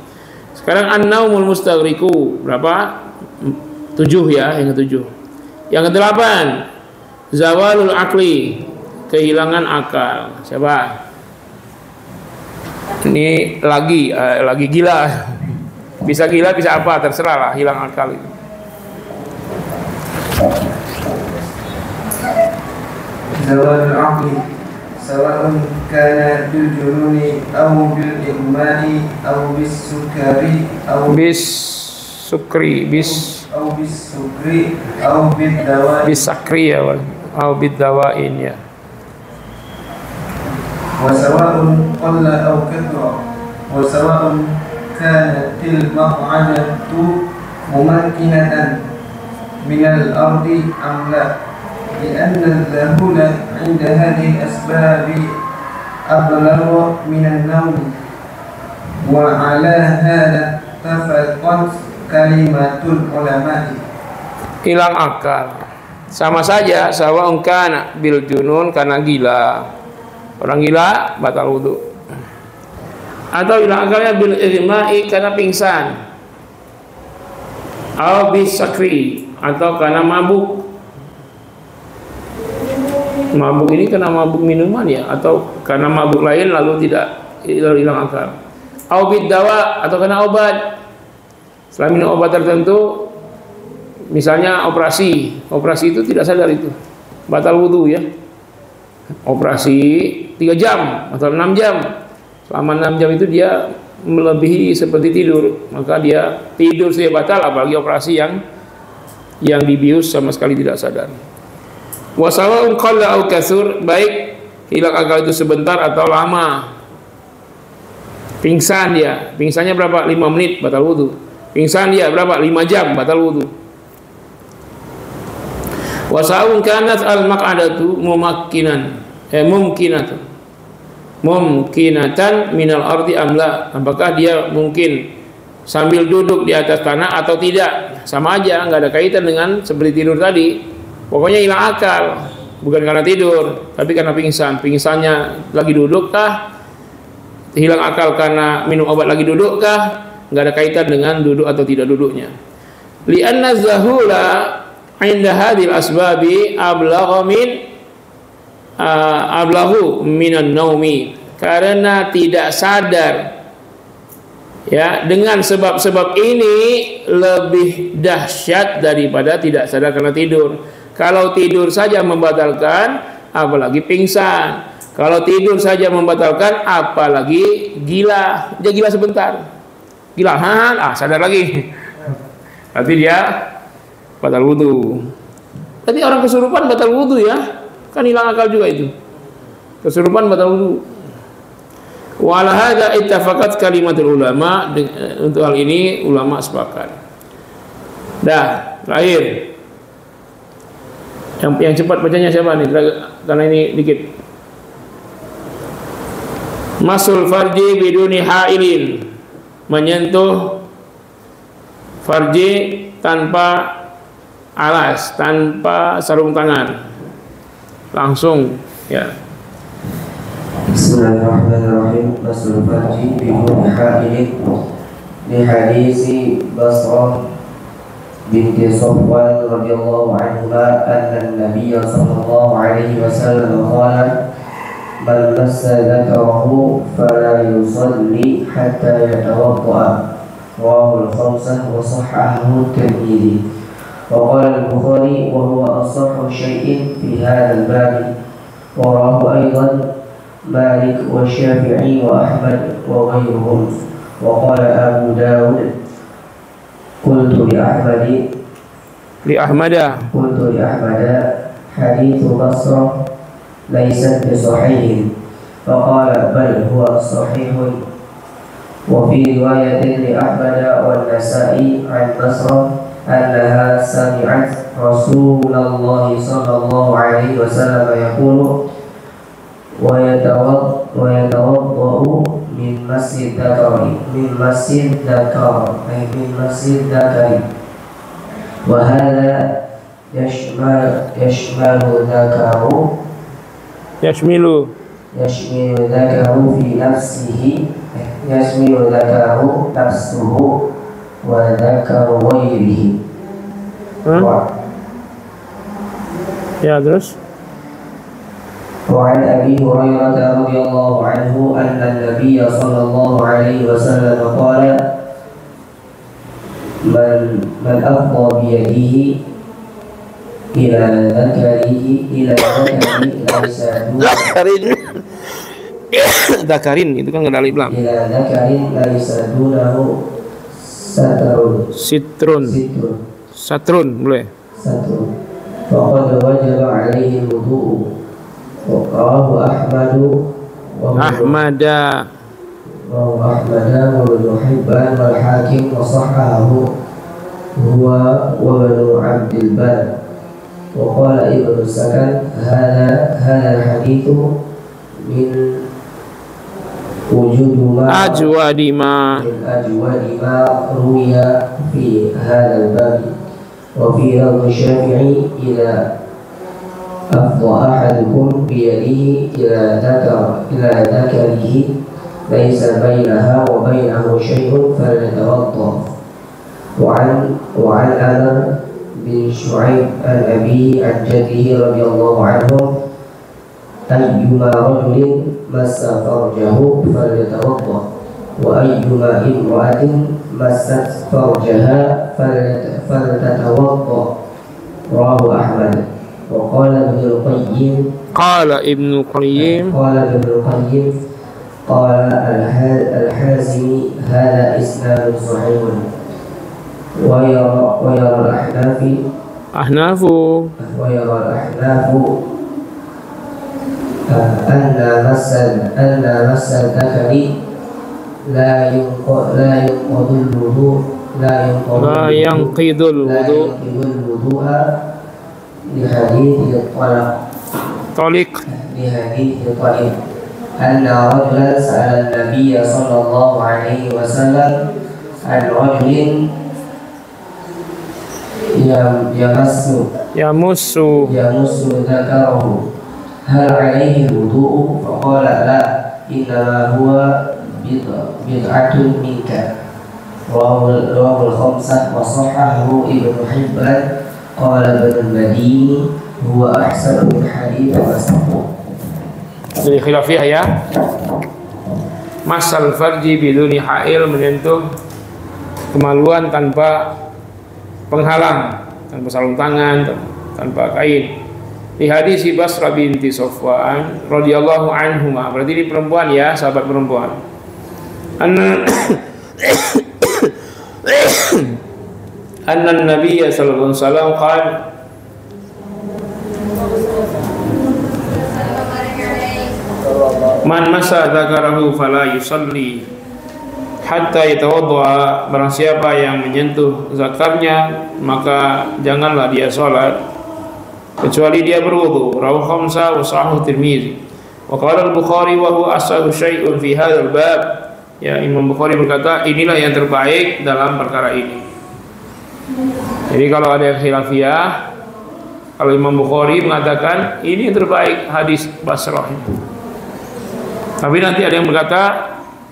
Sekarang an-naumul mustaghriqu berapa? 7 ya, yang ke-7. Yang ke-8 zawalul akli, kehilangan akal. Siapa? Ini lagi gila. Bisa gila, bisa apa, terserah lah, hilang akal itu. Zawalul aqli sawa'un kana bil jununi aw bil igmani aw bis sukari aw bis sukri aw bid dawa'i bis sakri ya aw bid dawain ya. Wa sawa'un qalla aw kathura wa sawa'un kanat til maq'adatu mumakkinatan min al-ardi am la لأن الذهول عند هذه الأسباب أبلغ من النوم وعلى هذا اتفقت كلمة العلماء. Hilang akal sama saja sawa'un kana bil junun, karena gila. Orang gila batal wudu. Atau hilang akalnya bil igma'i, karena pingsan. Atau bis sakri, atau karena mabuk. Mabuk ini karena mabuk minuman ya, atau karena mabuk lain lalu hilang akal. Au bid dawa, atau karena obat. Setelah minum obat tertentu, misalnya operasi itu tidak sadar, itu batal wudu ya. Operasi 3 jam atau 6 jam. Selama 6 jam itu dia melebihi seperti tidur, maka dia tidur sudah batal, apalagi operasi yang dibius sama sekali tidak sadar. Wasawa'un qalla au katsur, baik hilang akal itu sebentar atau lama. Pingsan dia, pingsannya berapa? 5 menit batal wudu. Pingsan dia berapa? 5 jam batal wudu. Wasawa'un kanat al-maq'adatu mumkinatan minal ardi amla, apakah dia mungkin sambil duduk di atas tanah atau tidak? Sama aja, nggak ada kaitan dengan seperti tidur tadi. Pokoknya hilang akal, bukan karena tidur, tapi karena pingsan. Pingsannya lagi duduk kah? Hilang akal karena minum obat lagi duduk kah? Nggak ada kaitan dengan duduk atau tidak duduknya. Li'anna zahula 'inda hadhil asbabi ablahu minan naumi, karena tidak sadar ya, dengan sebab-sebab ini lebih dahsyat daripada tidak sadar karena tidur. Kalau tidur saja membatalkan, apalagi pingsan. Kalau tidur saja membatalkan, apalagi gila. Dia gila sebentar, gilahan, sadar lagi, tapi dia batal wudu. Tadi orang kesurupan batal wudu ya, kan hilang akal juga itu. Kesurupan batal wudu. Wala hadza ittafaqat kalimatul ulama, untuk hal ini ulama sepakat. Dah, terakhir. Yang cepat bacanya siapa nih? Karena ini dikit. Masul farji biduni hailin, menyentuh farji tanpa alas, tanpa sarung tangan, langsung ya. Bismillahirrahmanirrahim. Masul farji biduni hailin li hadisi Basrah بنت صفوان رضي الله عنهما أن النبي صلى الله عليه وسلم قال من مس ذكره فلا يصلي حتى يتوضأ. رواه الخمسة وصححه الترمذي. وقال البخاري وهو أصح شيء في هذا الباب. ورواه أيضا مالك والشافعي وأحمد وغيرهم. وقال أبو داود قلت لأحمد حديث بصرة ليست بصحيح، فقال بل هو صحيح. وفي رواية لأحمد والنسائي عن بصرة أنها سمعت رسول الله صلى الله عليه وسلم يقول ويتوضأ من مس الذكر أي من مس الذكر وهذا يشمل ذكره في نفسه يشمل ذكره نفسه وذكر غيره. Ya, terus وعن أبي هريرة رضي الله عنه أن النبي صلى الله عليه وسلم قال من أفضى بيده إلى ذكره ليس Dakarin itu kan nggak ada alif lam. إلى ذكر ليس دونه Satrun boleh. فقد وجب عليه الوضوء. وقاه أحمد وابن حبان والحاكم وصححه هو وابن عبد البر. وقال ابن السكن هذا الحديث من أجود ما روي في هذا الباب. وفي لفظ الشافعي إذا أفضى أحدكم بيده إلى ذكره ليس بينها وبينه شيء فليتوضأ. وعن عمر بن شعيب عن أبيه عن جده رضي الله عنه أيما رجل مس فرجه فليتوضأ وأيما امرأة مست فرجها فلتتوضأ. رواه أحمد. وقال ابن القيم قال الحازمي هذا إسناد صحيح. ويرى الأحناف أن مس الذكر لا ينقض الوضوء لحديث طلق أن رجلا سأل النبي صلى الله عليه وسلم عن رجل يمس ذكره هل عليه الوضوء؟ فقال لا إنما هو بضعة منك. رواه الخمسة وصححه ابن حبان. قال ابن المديني هو أحسن الحديث وأصححه. Jadi khilafiyah ya. Masal farji biduni ha'il, menyentuh kemaluan tanpa penghalang, tanpa sarung tangan, tanpa kain. Di hadis Basrah binti Safwan radhiyallahu anhuma, berarti ini perempuan ya, sahabat perempuan. Anna Nabi sallallahu alaihi wasallam qala man masa dzakarahu fala yusalli hatta yatawadda. Barang siapa yang menyentuh zakarnya maka janganlah dia salat kecuali dia berwudu. Rawahu khamsah wa sahahu Tirmizi. Wa qala al-Bukhari wa huwa asahhu syai'un fi hadzal bab. Ya, Imam Bukhari berkata inilah yang terbaik dalam perkara ini. Jadi kalau ada yang khilafiyah, kalau Imam Bukhari mengatakan ini yang terbaik hadis Basrah itu. Tapi nanti ada yang berkata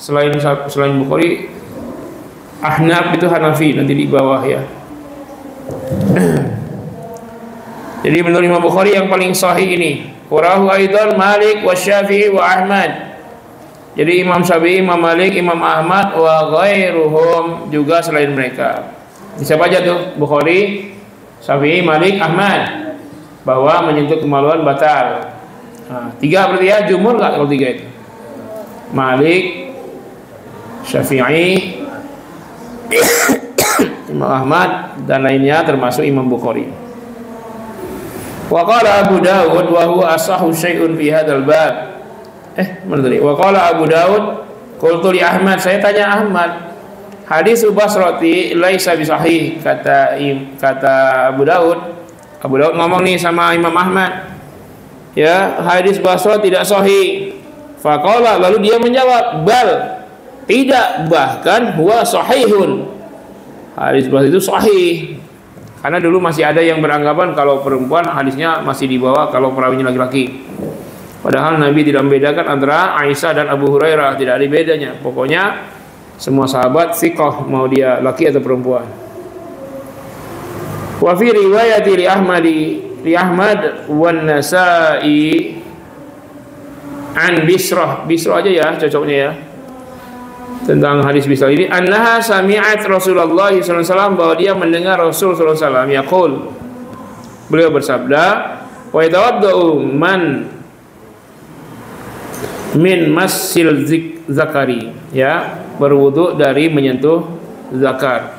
selain Bukhari, Ahnaf itu Hanafi, nanti di bawah ya. Jadi menurut Imam Bukhari yang paling sahih ini, qurahu aidan Malik wa Syafi'i wa Ahmad. Jadi Imam Syafi'i, Imam Malik, Imam Ahmad wa ghairuhum, juga selain mereka. Bisa baca tuh Bukhari, Syafi'i, Malik, Ahmad, bahwa menyentuh kemaluan batal. Nah, tiga berarti ya, jumhur enggak kalau tiga itu? Malik, Syafi'i, Imam Ahmad dan lainnya termasuk Imam Bukhari. Wa qala Abu Dawud wa huwa asahhu syai'un fi hadzal bab. Mana tadi? Wa qala Abu Dawud qultu li Ahmad, saya tanya Ahmad, hadis Basrati laisa bisahih, kata Abu Dawud. Abu Dawud ngomong nih sama Imam Ahmad, ya, hadis Basrah tidak sahih. Faqala, lalu dia menjawab, bal, tidak, bahkan huwa sahihun. Hadis bahas itu sahih. Karena dulu masih ada yang beranggapan kalau perempuan hadisnya masih dibawa kalau perawinya laki-laki. Padahal Nabi tidak membedakan antara Aisyah dan Abu Hurairah, tidak ada bedanya. Pokoknya semua sahabat thiqah, mau dia laki atau perempuan. Wa fi riwayati li Ahmad wan Nasa'i an Bisrah aja ya cocoknya ya, tentang hadis Bisrah ini, annaha sami'at Rasulullah sallallahu alaihi wasallam, bahwa dia mendengar Rasul sallallahu alaihi wasallam yaqul, beliau bersabda, wa yatawaddau man min masil zakari, ya, berwudu dari menyentuh zakar.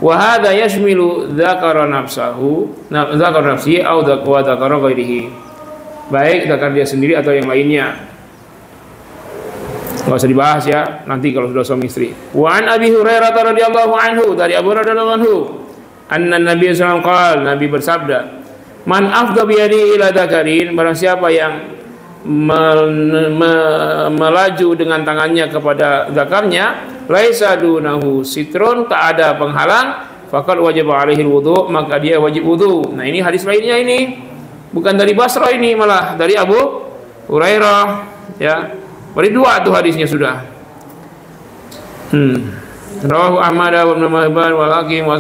Wa hadza yashmilu dzakara nafsahu, dzakara nafsi au dzakara ghairihi, baik zakar dia sendiri atau yang lainnya. Enggak usah dibahas ya, nanti kalau sudah suami istri. Wa an Abi Hurairah radhiyallahu anhu, dari Abu Hurairah radhiyallahu anhu, anna Nabi sallallahu alaihi wasallam, Nabi bersabda, man afdha bi yadihi ila dzakarin, barang siapa yang melaju dengan tangannya kepada zakarnya, laisa dunahu sitrun, tak ada penghalang, faqad wajaba alaihi wudu, maka dia wajib wudu. Nah, ini hadis lainnya, ini bukan dari Basrah, ini malah dari Abu Hurairah, ya. Beri dua tuh hadisnya sudah. Rawahu Ahmad wa Ibnu Hibban wa Hakim wa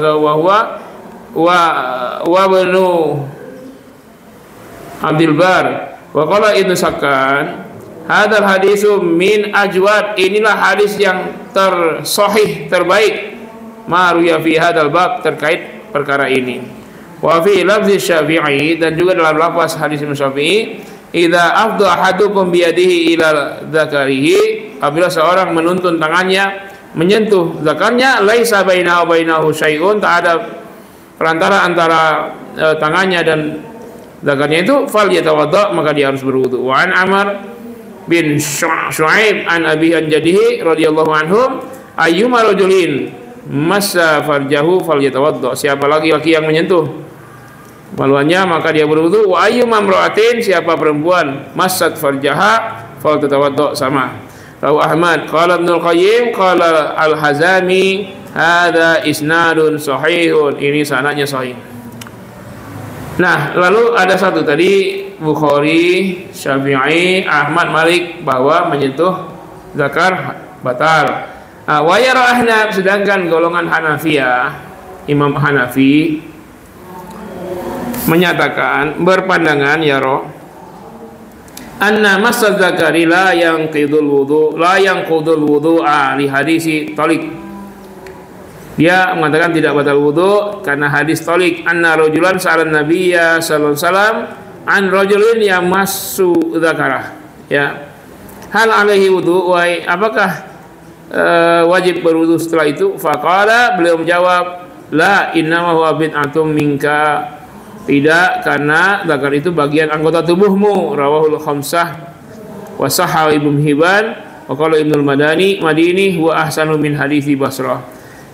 Ibnu Abdul Bar. Wa qala Ibnu Sakkan, hadzal hadisu min ajwad, inilah hadis yang tersahih, terbaik, ma ruya fi hadzal bab, terkait perkara ini. Wa fi lafzi Syafi'i, dan juga dalam lafaz hadis Syafi'i, idza afdha ahadukum bi yadihi ila dzakarihi, apabila seorang menuntun tangannya menyentuh zakarnya, laisa bainahu bainahu syai'un, tak ada perantara antara tangannya dan zakarnya itu, fal yatawadda, maka dia harus berwudu. Wa an Amr bin Shu'aib an Abi an Jadihi radhiyallahu anhum, ayyuma rajulin massa farjahu fal yatawadda, siapa laki-laki yang menyentuh maluannya maka dia berwudu. Wa ayyuma imra'atin, siapa perempuan massat farjaha fal tatawadda, sama. Rawi Ahmad. Qala Ibnu Qayyim qala Al-Hazami, hadza isnadun sahihun, ini sanadnya sahih. Nah, lalu ada satu tadi, Bukhari, Syafi'i, Ahmad, Malik, bahwa menyentuh zakar batal. Wa yara Ahnaf, sedangkan golongan Hanafiyah, Imam Hanafi menyatakan, berpandangan, yara anna massa zakari la yanqidul wudu li hadisi Talik. Dia mengatakan tidak batal wudu karena hadis Talik, anna rajulan sa'alan nabiyya sallallahu alaihi wasallam an rajulin yamassu zakarah, ya, hal alaihi wudu, apakah wajib berwudu setelah itu? Faqala, beliau menjawab, la innama huwa bid'atum minka, tidak, karena zakar itu bagian anggota tubuhmu. Rawahul khamsah wa sahha Ibnu Hibban wa qala Ibnu Madini huwa ahsanu min hadits Basrah.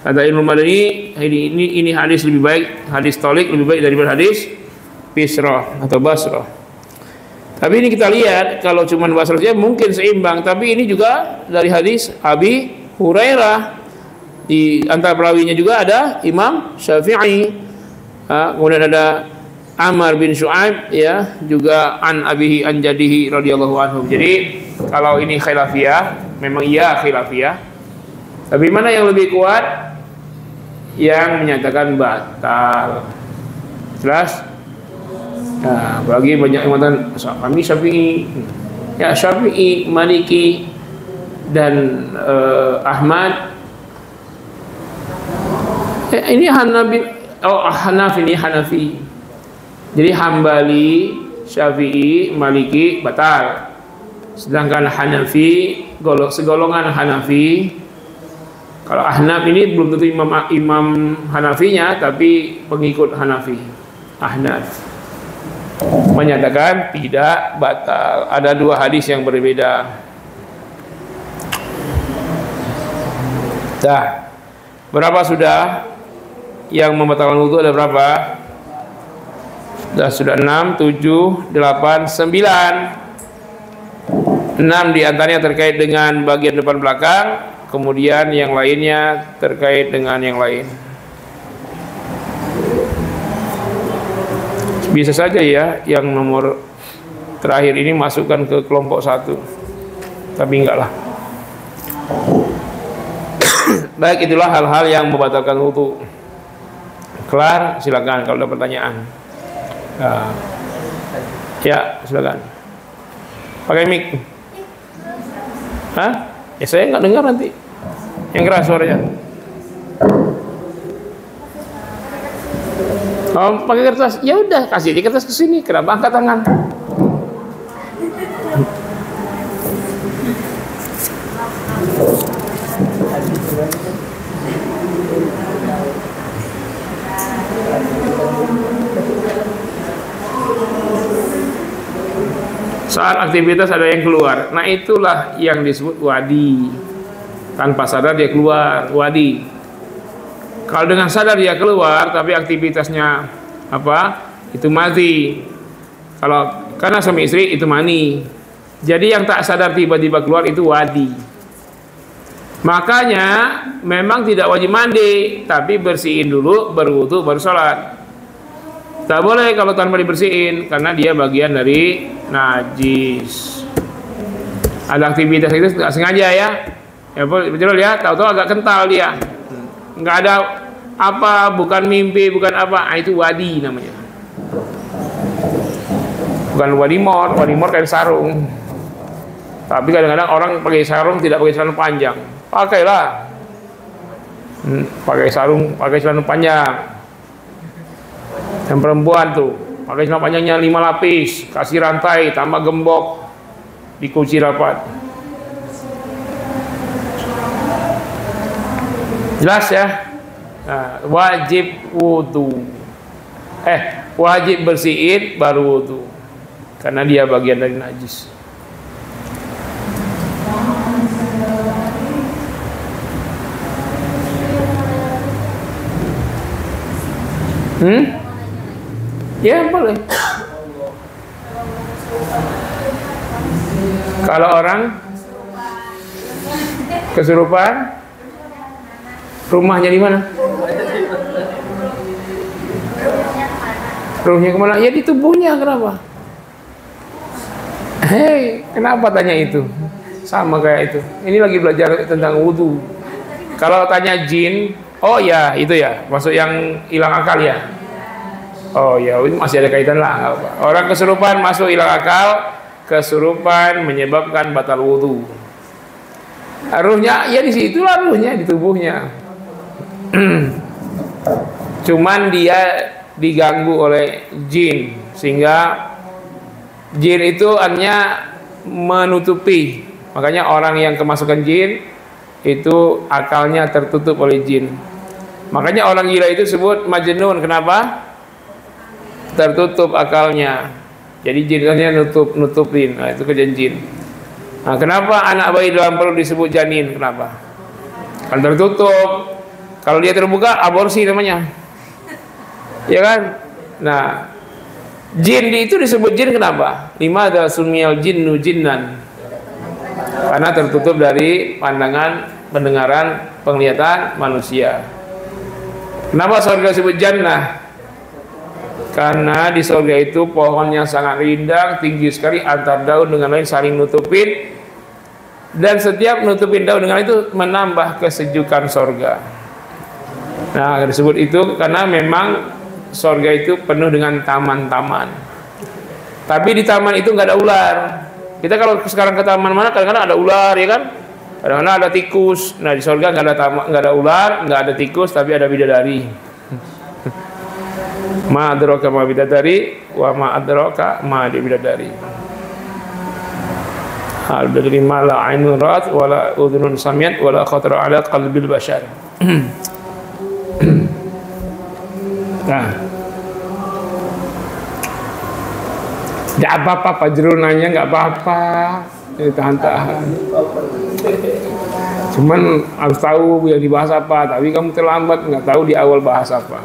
Kata Ibnu Madini, ini hadis lebih baik, hadis Talik lebih baik daripada hadis Bisrah atau Basrah. Tapi ini kita lihat, kalau cuma Basrah saja mungkin seimbang, tapi ini juga dari hadis Abi Hurairah. Di antara perawinya juga ada Imam Syafi'i. Kemudian ada Amr bin Shu'aib, ya, juga an abihi an jadihi radhiyallahu anhu. Jadi kalau ini khilafiyah, memang iya khilafiyah. Tapi mana yang lebih kuat? Yang menyatakan batal. Jelas? Nah, bagi banyak yang mengatakan kami Syafi'i, ya, Syafi'i, Maliki dan Ahmad. Ini Hanafi, ini Hanafi. Jadi Hambali, Syafi'i, Maliki batal. Sedangkan Hanafi, segolongan Hanafi, kalau Ahnaf ini belum tentu imam Hanafinya, tapi pengikut Hanafi, Ahnaf, menyatakan tidak batal. Ada dua hadis yang berbeda. Dah, berapa sudah yang membatalkan wudu? Ada berapa? Sudah 6, 7, 8, 9. 6 diantaranya terkait dengan bagian depan belakang, kemudian yang lainnya terkait dengan yang lain. Bisa saja ya yang nomor terakhir ini masukkan ke kelompok 1, tapi enggak lah. Baik, itulah hal-hal yang membatalkan wudu. Kelar, silakan kalau ada pertanyaan. Ya, silakan. Pakai mic. Hah? Ya saya nggak dengar nanti. Yang keras suaranya. Oh, pakai kertas. Ya udah, kasih aja kertas ke sini. Kenapa angkat tangan? Saat aktivitas ada yang keluar, nah itulah yang disebut wadi. Tanpa sadar dia keluar, wadi. Kalau dengan sadar dia keluar, tapi aktivitasnya apa? Itu mati. Kalau karena suami istri itu mani. Jadi yang tak sadar tiba-tiba keluar itu wadi. Makanya memang tidak wajib mandi, tapi bersihin dulu, berwudu, baru sholat. Tak boleh kalau tanpa dibersihin, karena dia bagian dari najis. Ada aktivitas itu nggak sengaja ya, ya betul ya, tahu-tahu agak kental dia, nggak ada apa, bukan mimpi, bukan apa, itu wadi namanya. Bukan wadimor kayak sarung. Tapi kadang-kadang orang pakai sarung tidak pakai celana panjang, pakailah, pakai sarung, pakai celana panjang. Yang perempuan tuh pakai celana panjangnya 5 lapis, kasih rantai, tambah gembok, dikunci rapat. Jelas ya? Nah, wajib wudu. Wajib bersihin baru wudu, karena dia bagian dari najis. Ya boleh. Kalau orang kesurupan, rumahnya di mana? Ruhnya kemana? Ya di tubuhnya. Kenapa? Hei, kenapa tanya itu? Sama kayak itu. Ini lagi belajar tentang wudu. Kalau tanya jin, oh ya itu ya, masuk yang hilang akal ya. Oh ya, ini masih ada kaitan lah. Orang kesurupan masuk hilang akal, kesurupan menyebabkan batal wudu. Ruhnya ya di situlah, ruhnya di tubuhnya. Cuman dia diganggu oleh jin, sehingga jin itu hanya menutupi. Makanya orang yang kemasukan jin itu akalnya tertutup oleh jin. Makanya orang gila itu disebut majnun. Kenapa? Tertutup akalnya. Jadi jinnya nutupin. Nah, itu kerjaan jin. Nah, kenapa anak bayi dalam perut disebut janin? Kenapa? Kalau tertutup. Kalau dia terbuka, aborsi namanya. Ya kan? Nah, jin itu disebut jin kenapa? Limadza sumiyal jinnu jinnan? Karena tertutup dari pandangan, pendengaran, penglihatan manusia. Kenapa surga disebut jannah? Karena di surga itu pohonnya sangat rindang, tinggi sekali, antar daun dengan lain saling nutupin, dan setiap nutupin daun dengan itu menambah kesejukan surga. Nah, disebut itu karena memang surga itu penuh dengan taman-taman. Tapi di taman itu nggak ada ular. Kita kalau sekarang ke taman mana kadang-kadang ada ular, ya kan? Kadang-kadang ada tikus. Nah, di surga nggak ada ular, nggak ada tikus, tapi ada bidadari. Ma adraka ma bidadari wa ma adraka ma bidadari. Hal dari ma la ainun ra'at wa la udhunun sami'at wa la khatara ala qalbil bashar. Nah, nggak apa-apa, Pak Jero nanya nggak apa-apa, tahan-tahan. Cuman harus tahu yang dibahas apa. Tapi kamu terlambat, nggak tahu di awal bahas apa.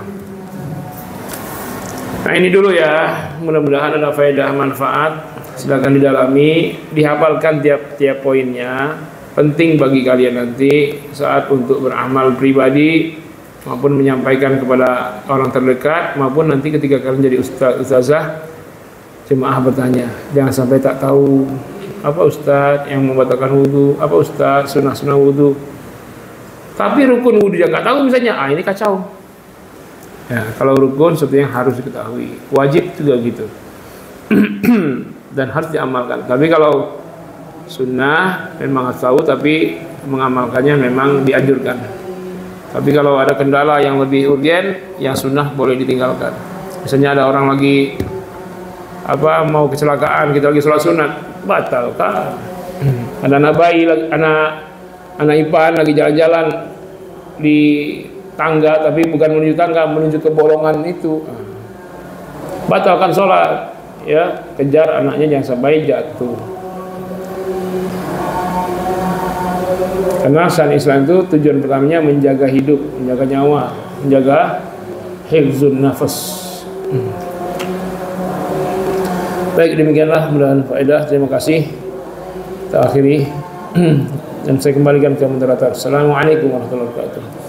Nah, ini dulu ya, mudah-mudahan ada faedah manfaat. Silakan didalami, dihafalkan tiap poinnya. Penting bagi kalian nanti saat untuk beramal pribadi maupun menyampaikan kepada orang terdekat, maupun nanti ketika kalian jadi ustazah, jemaah bertanya, jangan sampai tak tahu apa ustaz yang membatalkan wudu, apa ustaz sunnah wudu, tapi rukun wudu yang nggak tahu misalnya, ini kacau. Ya, kalau rukun seperti yang harus diketahui, wajib juga gitu. Dan harus diamalkan. Tapi kalau sunnah memang harus tahu, tapi mengamalkannya memang dianjurkan. Tapi kalau ada kendala yang lebih urgen, yang sunnah boleh ditinggalkan. Misalnya ada orang lagi mau kecelakaan, kita lagi sholat sunat, batal kan? Ada anak bayi, anak ipan lagi jalan-jalan di tangga, tapi bukan menuju tangga, menuju ke bolongan itu, batalkan sholat. Ya, kejar anaknya jangan sampai jatuh. Karena syariat Islam itu tujuan pertamanya menjaga hidup, menjaga nyawa, menjaga hifzun nafas. Baik, demikianlah mudah-mudahan faedah. Terima kasih. Kita akhiri dan saya kembalikan ke moderator. Assalamualaikum warahmatullahi wabarakatuh.